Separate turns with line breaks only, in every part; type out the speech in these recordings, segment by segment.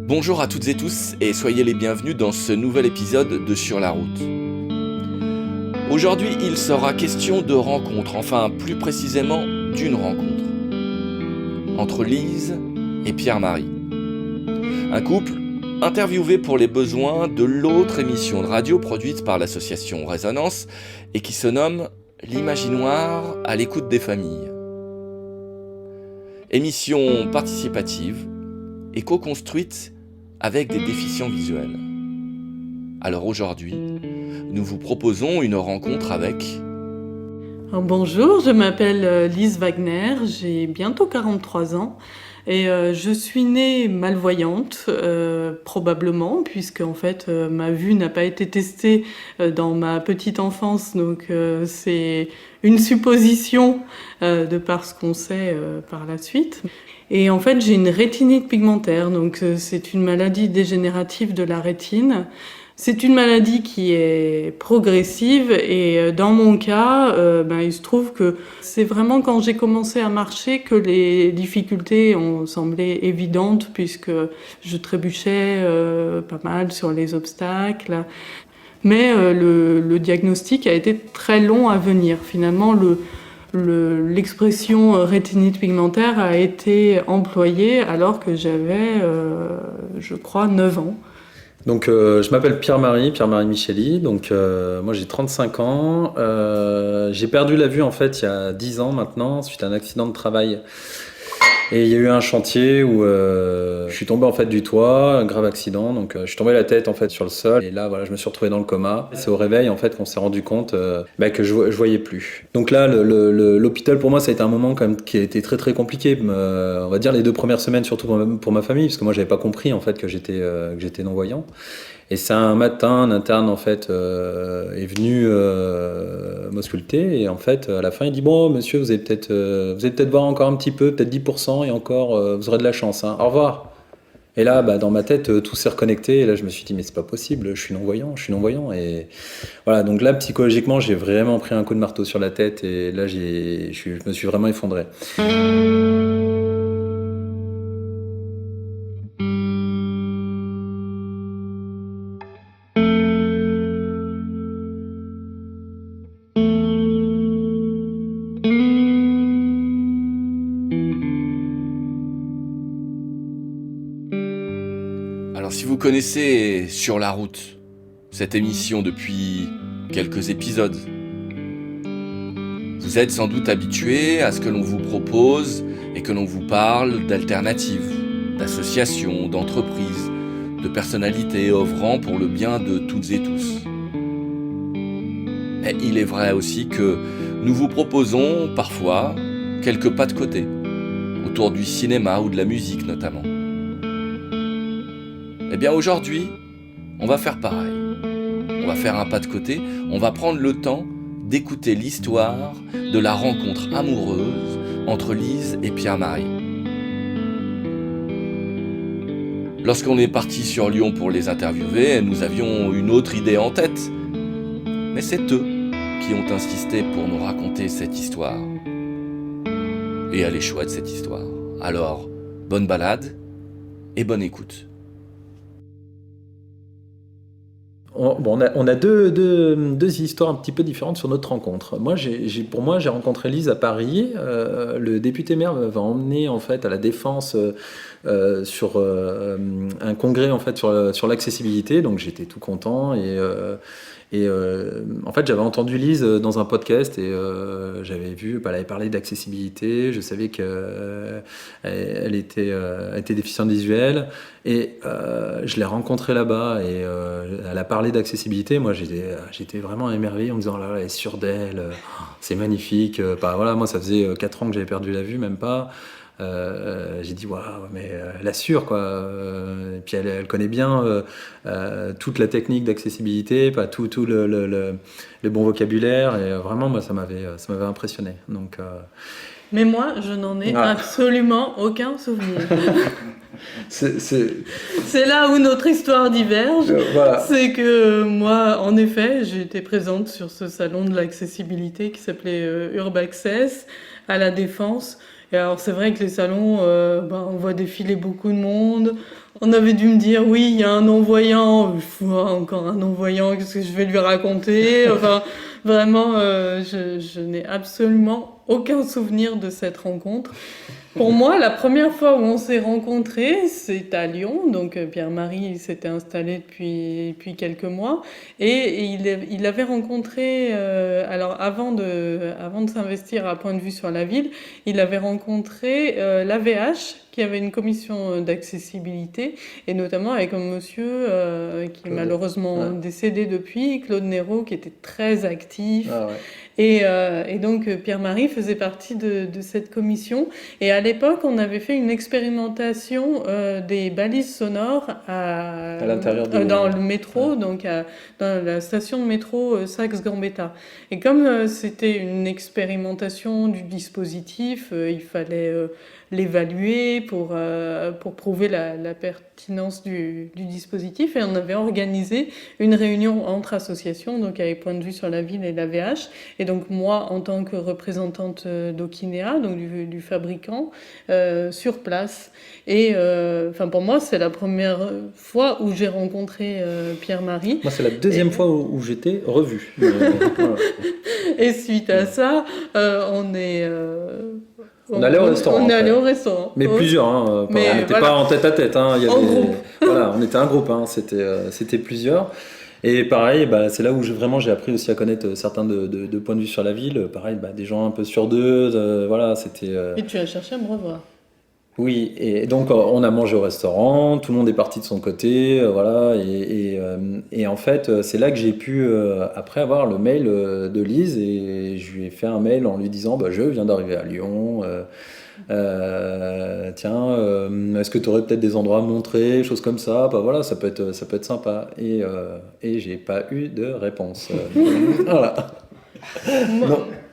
Bonjour à toutes et tous et soyez les bienvenus dans ce nouvel épisode de Sur la route. Aujourd'hui, il sera question de rencontre, enfin plus précisément d'une rencontre, entre Lise et Pierre-Marie. Un couple interviewé pour les besoins de l'autre émission de radio produite par l'association Résonance et qui se nomme L'Imaginoire à l'écoute des familles. Émission participative et co-construite avec des déficients visuels. Alors aujourd'hui, nous vous proposons une rencontre avec...
Bonjour, je m'appelle Lise Wagner, j'ai bientôt 43 ans et je suis née malvoyante, probablement, puisque en fait ma vue n'a pas été testée dans ma petite enfance, donc c'est une supposition de par ce qu'on sait par la suite. Et en fait j'ai une rétinite pigmentaire, donc c'est une maladie dégénérative de la rétine. C'est une maladie qui est progressive et dans mon cas, il se trouve que c'est vraiment quand j'ai commencé à marcher que les difficultés ont semblé évidentes puisque je trébuchais pas mal sur les obstacles. Mais le diagnostic a été très long à venir. Finalement, l'expression rétinite pigmentaire a été employée alors que j'avais, je crois, 9 ans.
Donc je m'appelle Pierre-Marie Micheli, donc moi j'ai 35 ans, j'ai perdu la vue en fait il y a 10 ans maintenant suite à un accident de travail. Et il y a eu un chantier où je suis tombé en fait du toit, un grave accident, donc je suis tombé la tête en fait sur le sol et là voilà je me suis retrouvé dans le coma. C'est au réveil en fait qu'on s'est rendu compte que je voyais plus. Donc là l'hôpital pour moi ça a été un moment quand même qui a été très très compliqué. On va dire les 2 premières semaines surtout pour ma famille parce que moi j'avais pas compris en fait que j'étais non-voyant. Et c'est un matin, un interne en fait est venu m'ausculter et en fait à la fin il dit bon monsieur vous allez peut-être voir encore un petit peu, peut-être 10% et encore vous aurez de la chance, hein. Au revoir. Et là dans ma tête tout s'est reconnecté et là je me suis dit mais c'est pas possible, je suis non-voyant et voilà donc là psychologiquement j'ai vraiment pris un coup de marteau sur la tête et là je me suis vraiment effondré.
Alors si vous connaissez Sur la route, cette émission depuis quelques épisodes, vous êtes sans doute habitué à ce que l'on vous propose et que l'on vous parle d'alternatives, d'associations, d'entreprises, de personnalités œuvrant pour le bien de toutes et tous. Mais il est vrai aussi que nous vous proposons parfois quelques pas de côté, autour du cinéma ou de la musique notamment. Eh bien aujourd'hui, on va faire pareil. On va faire un pas de côté, on va prendre le temps d'écouter l'histoire de la rencontre amoureuse entre Lise et Pierre-Marie. Lorsqu'on est parti sur Lyon pour les interviewer, nous avions une autre idée en tête. Mais c'est eux qui ont insisté pour nous raconter cette histoire. Et elle est chouette cette histoire. Alors, bonne balade et bonne écoute.
On a deux histoires un petit peu différentes sur notre rencontre. Pour moi, j'ai rencontré Lise à Paris. Le député maire m'avait emmené en fait à la Défense sur un congrès en fait sur l'accessibilité. Donc j'étais tout content et en fait j'avais entendu Lise dans un podcast et j'avais vu elle avait parlé d'accessibilité. Je savais qu'elle était déficiente visuelle et je l'ai rencontrée là-bas et elle a parlé d'accessibilité. Moi j'étais vraiment émerveillé en me disant là elle est sûre d'elle, c'est magnifique. Voilà, moi ça faisait 4 ans que j'avais perdu la vue, même pas. J'ai dit waouh, mais elle assure quoi. Et puis elle connaît bien toute la technique d'accessibilité, tout le bon vocabulaire et vraiment moi ça m'avait impressionné. Donc
mais moi je n'en ai absolument aucun souvenir. C'est là où notre histoire diverge.
Voilà.
C'est que moi, en effet, j'ai été présente sur ce salon de l'accessibilité qui s'appelait Urbaccess à la Défense. Et alors c'est vrai que les salons, on voit défiler beaucoup de monde. On avait dû me dire, oui, il y a un non-voyant. Encore un non-voyant, qu'est-ce que je vais lui raconter? Enfin, vraiment, je n'ai absolument aucun souvenir de cette rencontre. Pour moi, la première fois où on s'est rencontrés, c'est à Lyon. Donc Pierre-Marie il s'était installé depuis quelques mois. Et il avait rencontré, alors avant de s'investir à Point de vue sur la ville, il avait rencontré l'AVH, qui avait une commission d'accessibilité, et notamment avec un monsieur qui est malheureusement décédé depuis, Claude Néraud, qui était très actif.
Ah ouais.
Et donc Pierre-Marie faisait partie de cette commission. Et à l'époque, on avait fait une expérimentation des balises sonores à
l'intérieur
dans le métro, donc dans la station de métro Saxe-Gambetta. Et comme c'était une expérimentation du dispositif, il fallait l'évaluer pour prouver la pertinence du dispositif. Et on avait organisé une réunion entre associations, donc avec Point de vue sur la ville et l'AVH. Et donc moi, en tant que représentante d'Okinéa, donc du fabricant, sur place. Et pour moi, c'est la première fois où j'ai rencontré Pierre-Marie.
Moi, c'est la deuxième fois où j'étais revu. Voilà.
Et suite à ça, on est...
On allait au restaurant.
On est allé au restaurant.
Mais plusieurs, hein. On n'était pas en tête à tête. Hein.
Groupe.
Voilà, on était un groupe, hein. C'était plusieurs. Et pareil, c'est là où j'ai appris aussi à connaître certains de points de vue sur la ville. Pareil, des gens un peu sur deux. Voilà, c'était.
Et tu as cherché à me revoir.
Oui, et donc on a mangé au restaurant, tout le monde est parti de son côté, voilà, et en fait c'est là que j'ai pu après avoir le mail de Lise, et je lui ai fait un mail en lui disant je viens d'arriver à Lyon, tiens, est-ce que tu aurais peut-être des endroits à montrer, choses comme ça, voilà, ça peut être sympa, et j'ai pas eu de réponse. Voilà.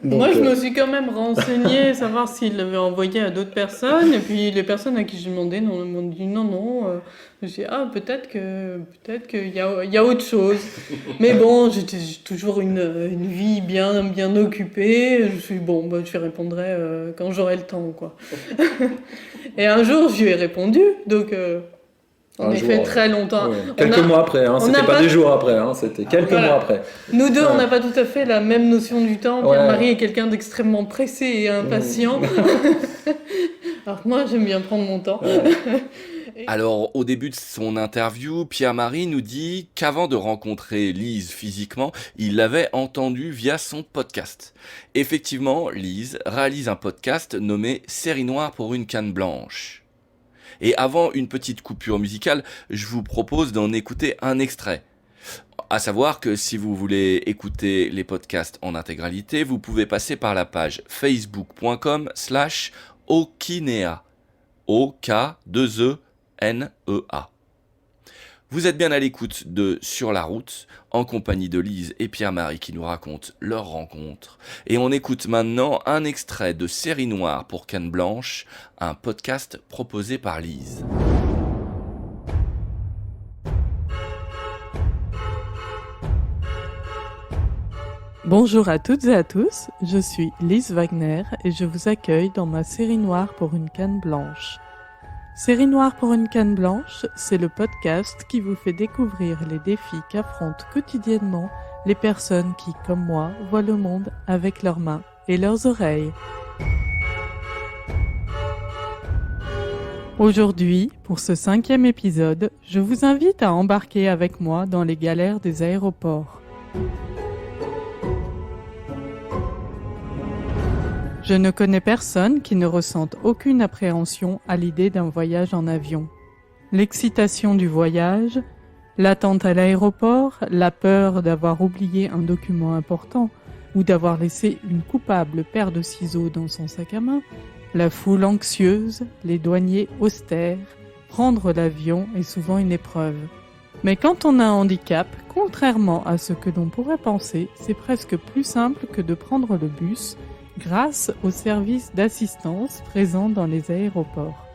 Moi, je me suis quand même renseignée, savoir s'il l'avait envoyé à d'autres personnes. Et puis, les personnes à qui j'ai demandé m'ont dit non. Je me suis dit, peut-être qu'il y a autre chose. Mais bon, j'ai toujours une vie bien occupée. Je me suis dit, je lui répondrai quand j'aurai le temps, quoi. Et un jour, je lui ai répondu. Donc... En effet, très longtemps.
Ouais. Quelques mois après, hein. C'était pas des jours après, hein. C'était quelques mois après.
Nous deux, on n'a pas tout à fait la même notion du temps. Pierre-Marie est quelqu'un d'extrêmement pressé et impatient. Alors que moi, j'aime bien prendre mon temps.
Alors, au début de son interview, Pierre-Marie nous dit qu'avant de rencontrer Lise physiquement, il l'avait entendue via son podcast. Effectivement, Lise réalise un podcast nommé « Série noire pour une canne blanche ». Et avant une petite coupure musicale, je vous propose d'en écouter un extrait. À savoir que si vous voulez écouter les podcasts en intégralité, vous pouvez passer par la page facebook.com/Okinéa. O-K-2-E-N-E-A. Vous êtes bien à l'écoute de Sur la route, en compagnie de Lise et Pierre-Marie qui nous racontent leur rencontre. Et on écoute maintenant un extrait de Série noire pour canne blanche, un podcast proposé par Lise.
Bonjour à toutes et à tous, je suis Lise Wagner et je vous accueille dans ma Série noire pour une canne blanche. Série noire pour une canne blanche, c'est le podcast qui vous fait découvrir les défis qu'affrontent quotidiennement les personnes qui, comme moi, voient le monde avec leurs mains et leurs oreilles. Aujourd'hui, pour ce 5e épisode, je vous invite à embarquer avec moi dans les galères des aéroports. Je ne connais personne qui ne ressente aucune appréhension à l'idée d'un voyage en avion. L'excitation du voyage, l'attente à l'aéroport, la peur d'avoir oublié un document important ou d'avoir laissé une coupable paire de ciseaux dans son sac à main, la foule anxieuse, les douaniers austères, prendre l'avion est souvent une épreuve. Mais quand on a un handicap, contrairement à ce que l'on pourrait penser, c'est presque plus simple que de prendre le bus, grâce aux services d'assistance présents dans les aéroports.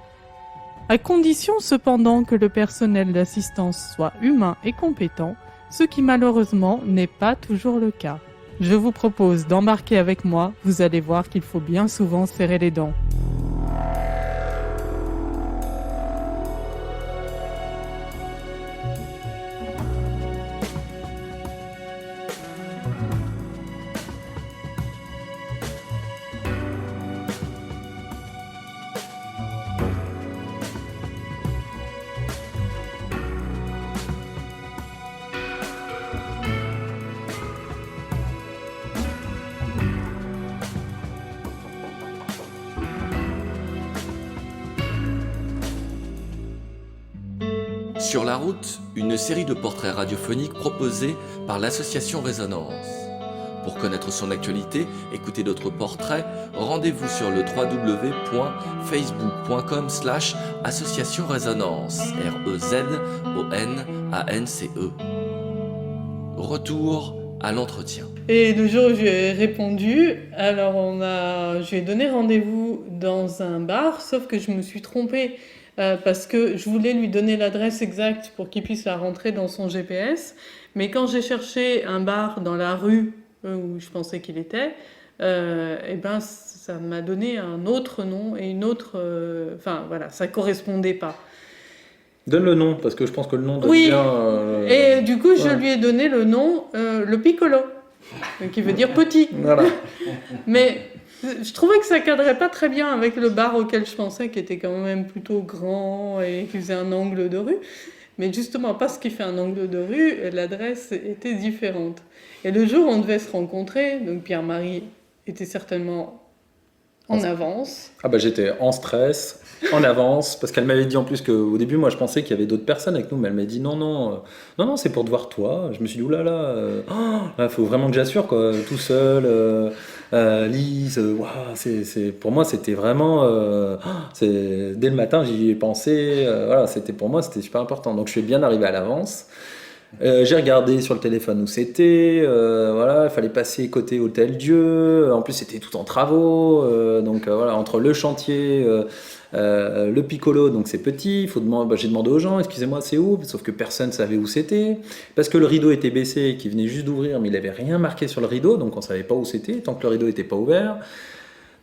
À condition cependant que le personnel d'assistance soit humain et compétent, ce qui malheureusement n'est pas toujours le cas. Je vous propose d'embarquer avec moi, vous allez voir qu'il faut bien souvent serrer les dents.
Sur la route, une série de portraits radiophoniques proposés par l'association Résonance. Pour connaître son actualité, écouter d'autres portraits, rendez-vous sur le www.facebook.com/association Résonance, REZONANCE. Retour à l'entretien.
Et le jour où je lui ai répondu, alors je lui ai donné rendez-vous dans un bar, sauf que je me suis trompée parce que je voulais lui donner l'adresse exacte pour qu'il puisse la rentrer dans son GPS. Mais quand j'ai cherché un bar dans la rue où je pensais qu'il était, et ben ça m'a donné un autre nom et une autre... Enfin voilà, ça correspondait pas.
Donne le nom, parce que je pense que le nom donne
Oui,
bien...
et du coup je lui ai donné le nom, le Piccolo, qui veut dire petit.
Voilà.
Mais je trouvais que ça cadrait pas très bien avec le bar auquel je pensais, qui était quand même plutôt grand et qui faisait un angle de rue. Mais justement, parce qu'il fait un angle de rue, l'adresse était différente. Et le jour où on devait se rencontrer, donc Pierre-Marie était certainement en avance.
Ah bah j'étais en stress, en avance, parce qu'elle m'avait dit en plus qu'au début, moi je pensais qu'il y avait d'autres personnes avec nous, mais elle m'a dit non, c'est pour te voir toi. Je me suis dit, oulala, il faut vraiment que j'assure, quoi, tout seul, Lise, pour moi c'était vraiment, dès le matin j'y ai pensé, voilà, pour moi c'était super important, donc je suis bien arrivé à l'avance. J'ai regardé sur le téléphone où c'était, voilà, il fallait passer côté Hôtel Dieu, en plus c'était tout en travaux, donc voilà, entre le chantier, le Piccolo, donc c'est petit, j'ai demandé aux gens, excusez-moi c'est où, sauf que personne ne savait où c'était, parce que le rideau était baissé, qui venait juste d'ouvrir, mais il n'avait rien marqué sur le rideau, donc on ne savait pas où c'était, tant que le rideau n'était pas ouvert.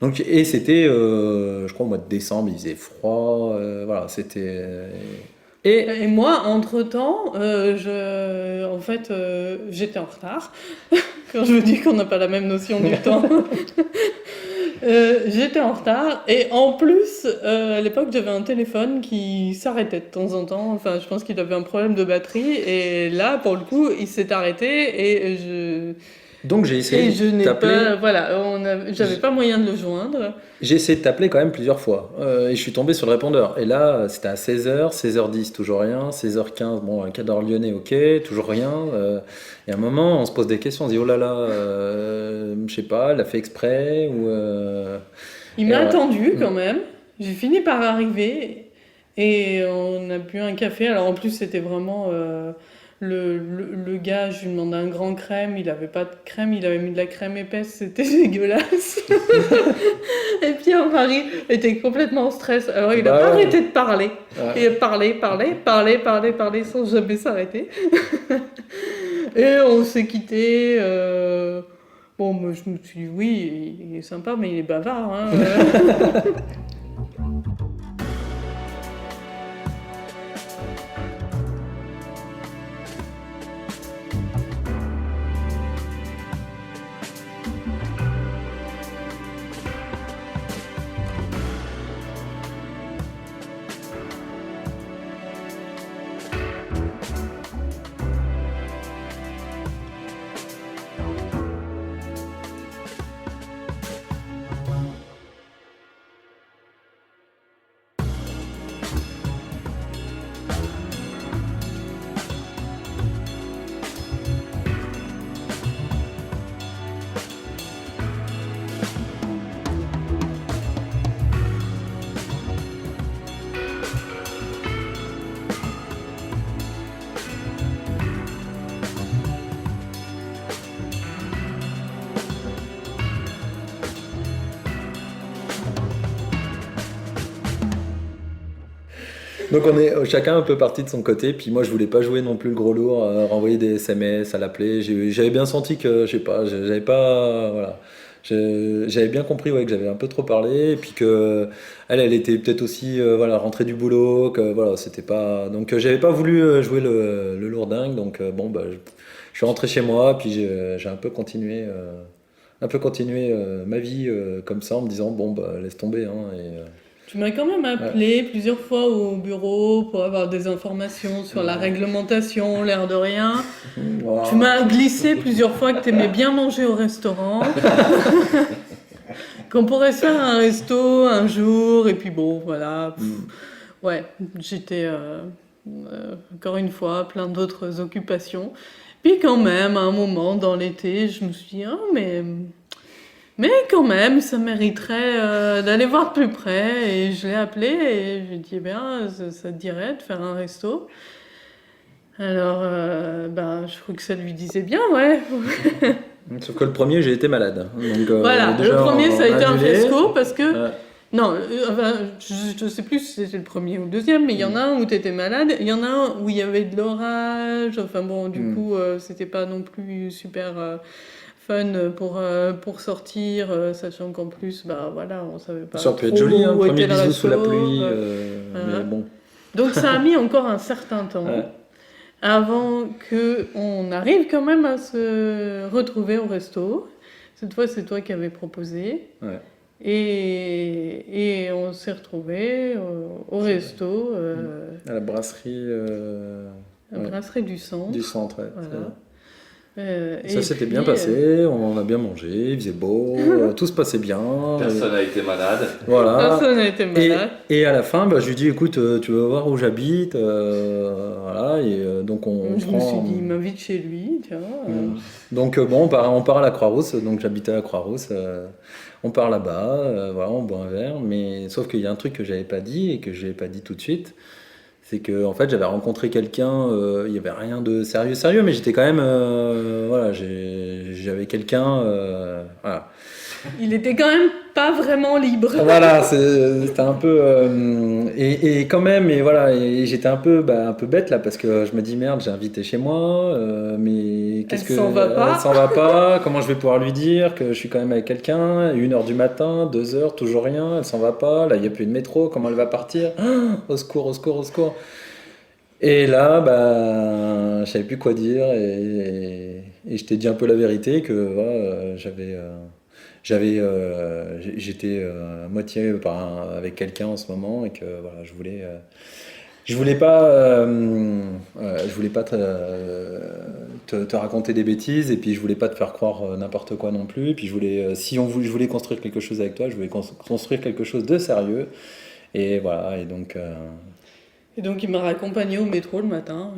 Donc, et c'était, je crois au mois de décembre, il faisait froid, voilà, c'était...
Et moi, entre-temps, j'étais en retard. Quand je vous dis qu'on n'a pas la même notion du temps. J'étais en retard. Et en plus, à l'époque, j'avais un téléphone qui s'arrêtait de temps en temps. Enfin, je pense qu'il avait un problème de batterie. Et là, pour le coup, il s'est arrêté.
Donc j'ai essayé de t'appeler.
J'avais pas moyen de le joindre.
J'ai essayé de t'appeler quand même plusieurs fois. Et je suis tombé sur le répondeur. Et là, c'était à 16h, 16h10, toujours rien. 16h15, bon, un quart d'heure lyonnais, ok, toujours rien. Et à un moment, on se pose des questions. On se dit, oh là là, je sais pas, elle a fait exprès ou...
Il m'a attendu quand même. J'ai fini par arriver. Et on a bu un café. Alors en plus, c'était vraiment... Le gars, je lui demandais un grand crème, il avait pas de crème, il avait mis de la crème épaisse, c'était dégueulasse. Et Pierre-Marie était complètement en stress, alors il n'a pas arrêté de parler. Ouais. Il parlait sans jamais s'arrêter. Et on s'est quittés. Bon, moi, je me suis dit, oui, il est sympa, mais il est bavard. Hein.
Donc on est chacun un peu parti de son côté, puis moi je voulais pas jouer non plus le gros lourd, renvoyer des SMS, à l'appeler. J'avais bien senti que, je sais pas, j'avais pas, voilà. J'avais bien compris que j'avais un peu trop parlé, et puis que elle était peut-être aussi rentrée du boulot, que voilà, c'était pas, donc j'avais pas voulu jouer le lourdingue, donc je suis rentré chez moi, puis j'ai un peu continué ma vie comme ça en me disant laisse tomber, hein,
Tu m'as quand même appelé plusieurs fois au bureau pour avoir des informations sur la réglementation, l'air de rien. Wow. Tu m'as glissé plusieurs fois que tu aimais bien manger au restaurant. Qu'on pourrait se faire un resto un jour, et puis bon, voilà. Ouais, j'étais encore une fois, plein d'autres occupations. Puis quand même, à un moment, dans l'été, je me suis dit, ah, mais quand même, ça mériterait d'aller voir de plus près. Et je l'ai appelé et je lui ai dit, eh bien, ça te dirait de faire un resto? Alors, je crois que ça lui disait bien, ouais.
Sauf que le premier, j'ai été malade. Donc,
Voilà,
déjà,
le premier, ça a été un
annulé.
fiasco parce que...
Ouais.
Non, je ne sais plus si c'était le premier ou le deuxième, mais il y en a un où tu étais malade, il y en a un où il y avait de l'orage, enfin bon, du coup, c'était pas non plus super fun pour sortir, sachant qu'en plus, voilà, on savait pas
Ça aurait pu être
trop
joli, hein,
où
premier
était le
bisou sous la
resto,
pluie,
voilà.
mais bon.
Donc ça a mis encore un certain temps
Ouais.
avant qu'on arrive quand même à se retrouver au resto. Cette fois, c'est toi qui avais proposé.
Ouais.
Et on s'est retrouvés au resto,
À la brasserie
à la brasserie du centre.
du centre. Ouais.
Voilà.
Ça
Et
s'était
puis,
bien passé, on a bien mangé, il faisait beau, tout se passait bien.
Personne n'a été malade.
Voilà.
Personne n'a été malade.
Et à la fin, je lui dis, écoute, tu veux voir où j'habite, voilà, et donc on
Je me
prend...
suis dit, il m'invite chez lui, tiens.
Donc on part à la Croix-Rousse, donc j'habitais à la Croix-Rousse, on part là-bas, voilà, on boit un verre, mais sauf qu'il y a un truc que j'avais pas dit et que je n'avais pas dit tout de suite, c'est que en fait j'avais rencontré quelqu'un, il y avait rien de sérieux, mais j'étais quand même, voilà, j'avais quelqu'un, voilà.
Il était quand même pas vraiment libre.
Voilà, c'était un peu et quand même et voilà et j'étais un peu bête là parce que je me dis merde, j'ai invité chez moi, mais qu'est-ce
Elle
que
s'en va pas.
elle s'en va pas, comment je vais pouvoir lui dire que je suis quand même avec quelqu'un, 1h du matin, 2h, toujours rien, elle s'en va pas, là il y a plus de métro, comment elle va partir? Au secours, au secours, au secours. Et là, je savais plus quoi dire et je t'ai dit un peu la vérité que voilà, j'étais à moitié avec quelqu'un en ce moment et que voilà, je voulais pas te raconter des bêtises et puis je voulais pas te faire croire n'importe quoi non plus et puis je voulais construire quelque chose avec toi, je voulais construire quelque chose de sérieux et voilà et donc
Et donc il m'a raccompagné au métro le matin.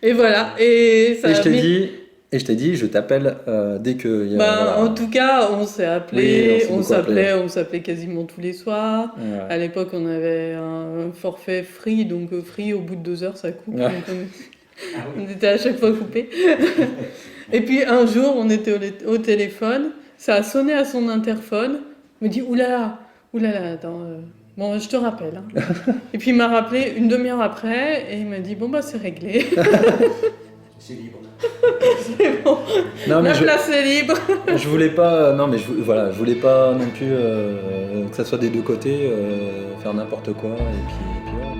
Et voilà. Et ça
et je
a
t'ai
mis-
dit et je t'ai dit, je t'appelle dès que. Voilà.
En tout cas, on s'est appelé,
Oui, on s'est beaucoup
on s'appelait quasiment tous les soirs.
Ouais.
À l'époque, on avait un forfait free, donc free, au bout de 2 heures, ça coupe.
Ouais.
Donc on était à chaque fois coupés. Et puis un jour, on était au téléphone, ça a sonné à son interphone. Il me dit, oulala, attends, bon, je te rappelle. Hein. Et puis il m'a rappelé une demi-heure après, et il m'a dit, bon, c'est réglé.
C'est libre.
C'est bon,
Non, mais
la place est libre.
je voulais pas. Non, mais je voulais pas non plus que ça soit des deux côtés, faire n'importe quoi et puis voilà.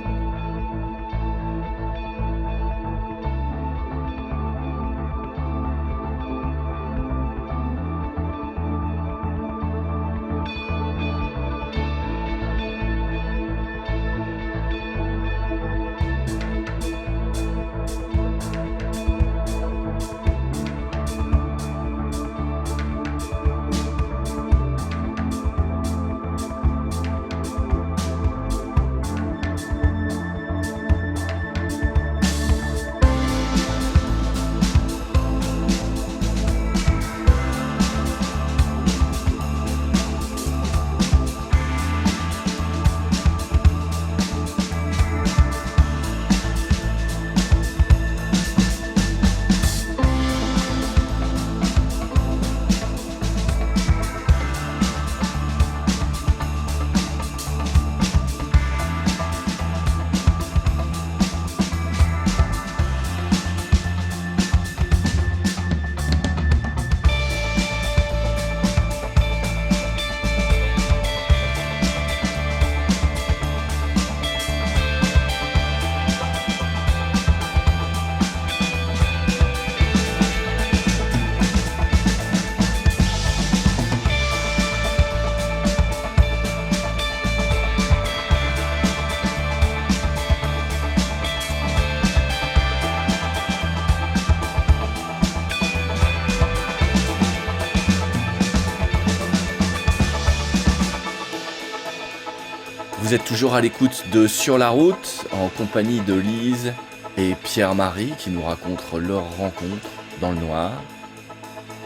Vous êtes toujours à l'écoute de Sur la route, en compagnie de Lise et Pierre-Marie qui nous racontent leur rencontre dans le noir.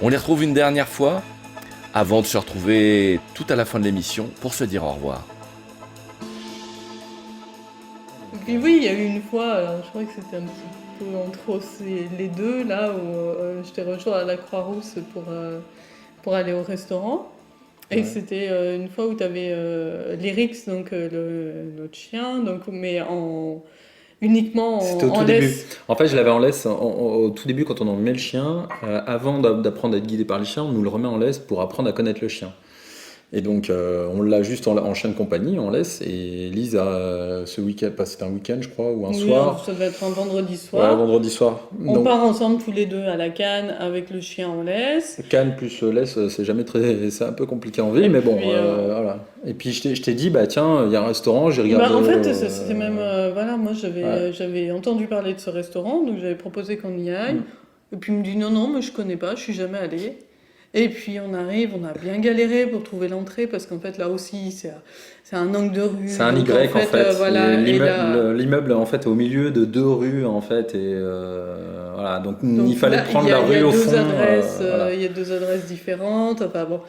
On les retrouve une dernière fois avant de se retrouver tout à la fin de l'émission pour se dire au revoir.
Et puis oui, il y a eu une fois, alors je crois que c'était un petit peu entre les deux, là où je t'ai rejoint à la Croix-Rousse pour aller au restaurant. Et c'était une fois où tu avais Lyrix, donc notre chien, donc, mais uniquement
C'était au
en
tout début.
laisse.
En fait, je l'avais en laisse au tout début quand on en met le chien. Avant d'apprendre à être guidé par le chien, on nous le remet en laisse pour apprendre à connaître le chien. Et donc, on l'a juste en chien de compagnie, en laisse. Et Lise a ce week-end, c'était un week-end, je crois, ou un soir.
Ça devait être un vendredi soir.
Ouais, vendredi soir.
On
Donc,
part ensemble tous les deux à la canne avec le chien en laisse.
canne plus laisse, c'est un peu compliqué en vie, mais bon,
puis,
voilà. Et puis je t'ai dit, bah tiens, il y a un restaurant, j'ai regardé.
En fait, c'était même, voilà, moi
Ouais.
j'avais entendu parler de ce restaurant, donc j'avais proposé qu'on y aille. Et puis il me dit non, mais je connais pas, je suis jamais allée. Et puis on arrive, on a bien galéré pour trouver l'entrée, parce qu'en fait là aussi c'est un angle de rue.
C'est un
donc,
Y en fait.
voilà, et là-
L'immeuble en fait est au milieu de deux rues en fait et voilà donc il fallait
là,
prendre
il y a-
la
il y a
rue au
deux
fond.
adresses,
Voilà.
il y a deux adresses différentes, enfin bon.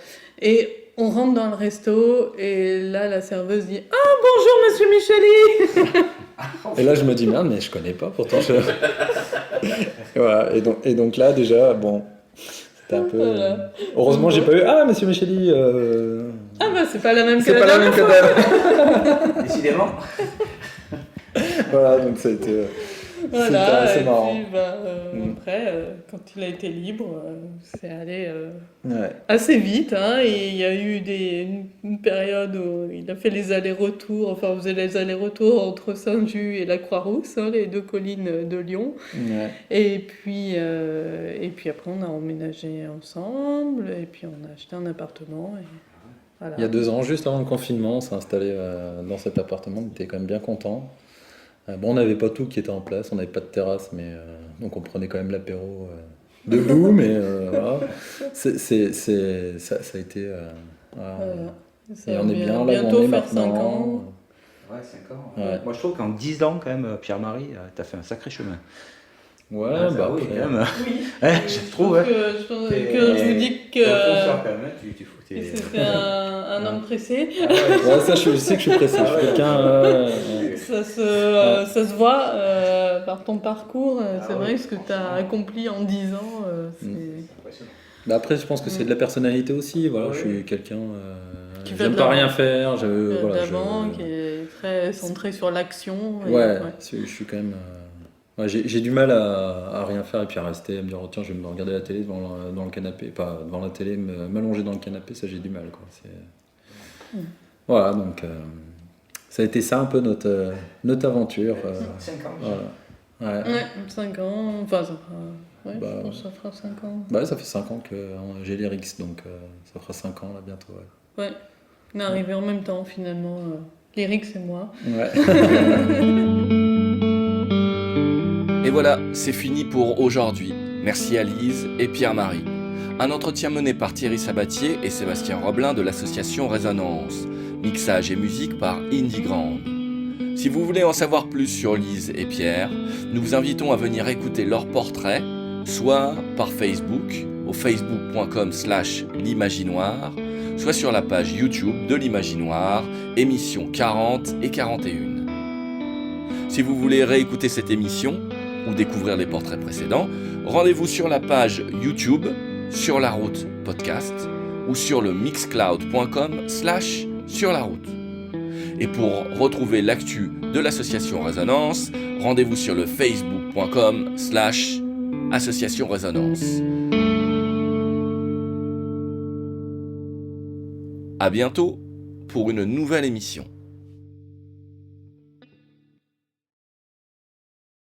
Et on rentre dans le resto et là la serveuse dit « Ah bonjour Monsieur Micheli !»
Et là je me dis merde mais je connais pas pourtant. Et voilà et donc là déjà bon c'était un peu.
Voilà.
Heureusement j'ai pas eu ah Monsieur Micheli.
Ah bah c'est pas la même que
C'est
la
pas la
dernière
même que d'hab.
Décidément.
Voilà donc ça a été.
Voilà,
C'était assez
et
marrant.
puis après, quand il a été libre, c'est allé
Ouais.
assez vite. Hein, et il y a eu une période où il a fait les allers-retours, enfin on faisait les allers-retours entre Saint-Just et la Croix-Rousse, hein, les deux collines de Lyon.
Ouais.
Et puis après on a emménagé ensemble, et puis on a acheté un appartement. Et voilà.
Il y a 2 ans, juste avant le confinement, on s'est installé dans cet appartement, on était quand même bien content. Bon, on n'avait pas tout qui était en place, on n'avait pas de terrasse, mais donc on prenait quand même l'apéro debout, mais voilà. Ça a été. Voilà.
Voilà. Ça
Et
va
on est bien là où
bientôt
on est
faire 5
maintenant.
ans.
Ouais, 5 ans.
Ouais.
Moi, je trouve qu'en 10 ans, quand même, Pierre-Marie, t'as fait un sacré chemin.
Ouais,
Ah, ça,
bah
oui,
après.
quand même.
Oui,
Ouais,
je
je trouve, ouais.
je vous dis
T'es un
que
fonceur, quand même, hein, tu fous tes-
c'était un homme pressé.
Ah ouais.
Ouais, ça, je sais que je suis pressé. Je suis quelqu'un.
Ça se voit par ton parcours. C'est
Ah
vrai,
oui,
ce que tu as
franchement.
accompli en 10 ans. C'est
C'est impressionnant.
Bah après, je pense que c'est de la personnalité aussi. Voilà,
Ouais.
je suis quelqu'un.
Qui fait
J'aime
de
pas
la-
rien faire. Voilà,
d'avant, qui est très centré sur l'action. et-
Ouais, je suis quand même. Ouais, j'ai du mal à rien faire et puis à rester, à me dire, oh, tiens, je vais me regarder la télé dans le canapé, pas devant la télé, m'allonger dans le canapé, ça j'ai du mal. Quoi. Voilà, donc ça a été ça un peu notre aventure.
5 ans.
Voilà. Ouais.
Ouais, 5 ans. Enfin, ça fera,
Bah,
je pense que ça fera 5 ans.
Bah, ça fait 5 ans que j'ai les RX, donc ça fera 5 ans là bientôt. Ouais.
Ouais, on est arrivé en même temps finalement. Lyric, c'est moi.
Ouais.
Et voilà, c'est fini pour aujourd'hui. Merci à Lise et Pierre-Marie. Un entretien mené par Thierry Sabatier et Sébastien Roblin de l'association Résonance. Mixage et musique par Indie Grande. Si vous voulez en savoir plus sur Lise et Pierre, nous vous invitons à venir écouter leurs portraits, soit par Facebook, au facebook.com/l'imaginoire, soit sur la page YouTube de l'Imaginoire, émissions 40 et 41. Si vous voulez réécouter cette émission ou découvrir les portraits précédents, rendez-vous sur la page YouTube, sur la route podcast, ou sur le mixcloud.com/sur la route. Et pour retrouver l'actu de l'association Résonance, rendez-vous sur le facebook.com/association Résonance. À bientôt pour une nouvelle émission.